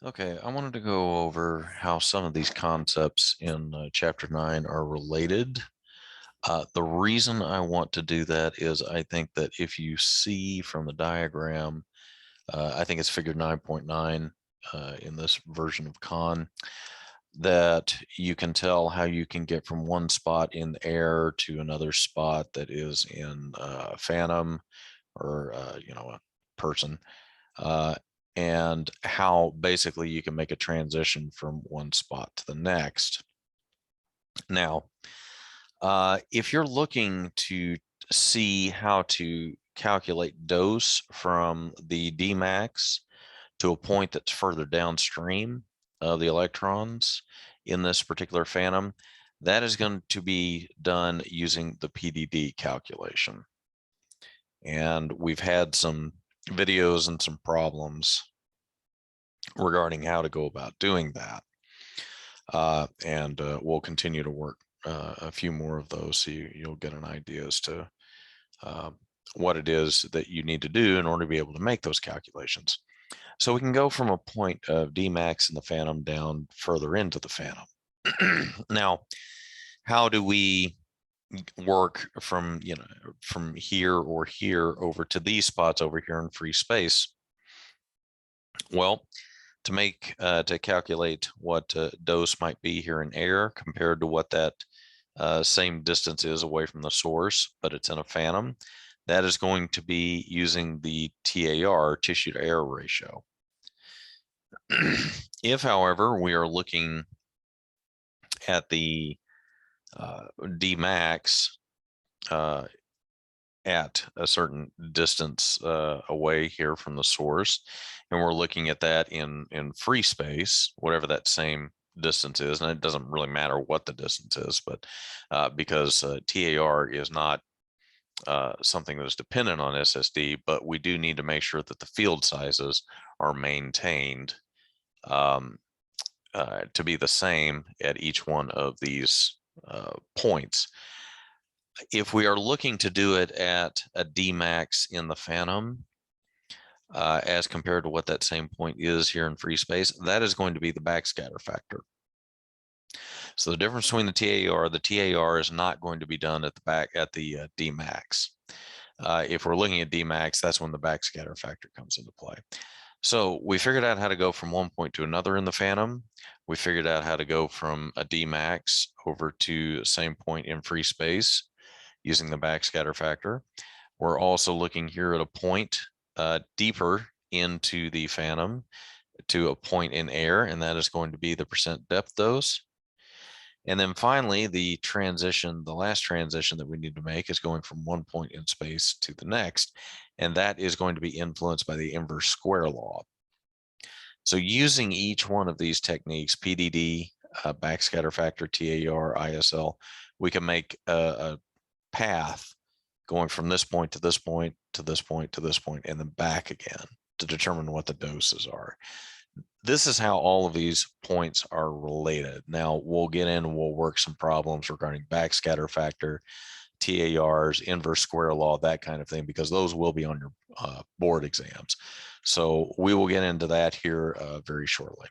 Okay, I wanted to go over how some of these concepts in Chapter 9 are related. The reason I want to do that is I think that if you see from the diagram, I think it's figure 9.9 in this version of Con, that you can tell how you can get from one spot in the air to another spot that is in Phantom or, a person. Uh, and how basically you can make a transition from one spot to the next. Now, if you're looking to see how to calculate dose from the Dmax to a point that's further downstream of the electrons in this particular phantom, that is going to be done using the PDD calculation. And we've had some videos and some problems regarding how to go about doing that. And we'll continue to work a few more of those so you'll get an idea as to what it is that you need to do in order to be able to make those calculations. So we can go from a point of Dmax in the phantom down further into the phantom. Now, how do we work from from here or here over to these spots over here in free space? Well, to calculate what dose might be here in air compared to what that same distance is away from the source, but it's in a phantom, that is going to be using the TAR, tissue to air ratio. If, however, we are looking at the Dmax at a certain distance away here from the source, and we're looking at that in free space, whatever that same distance is, and it doesn't really matter what the distance is, but because TAR is not something that is dependent on SSD, but we do need to make sure that the field sizes are maintained to be the same at each one of these points. If we are looking to do it at a Dmax in the phantom, as compared to what that same point is here in free space, that is going to be the backscatter factor. So the difference between the TAR is not going to be done at the Dmax. If we're looking at Dmax, that's when the backscatter factor comes into play. So we figured out how to go from one point to another in the phantom. We figured out how to go from a Dmax over to the same point in free space using the backscatter factor. We're also looking here at a point deeper into the phantom to a point in air, and that is going to be the percent depth dose. And then finally, the last transition that we need to make is going from one point in space to the next, and that is going to be influenced by the inverse square law. So using each one of these techniques, PDD, backscatter factor, TAR, ISL, we can make a path going from this point to this point to this point to this point and then back again to determine what the doses are. This is how all of these points are related. Now we'll get in and we'll work some problems regarding backscatter factor, TARs, inverse square law, that kind of thing, because those will be on your board exams. So we will get into that here very shortly.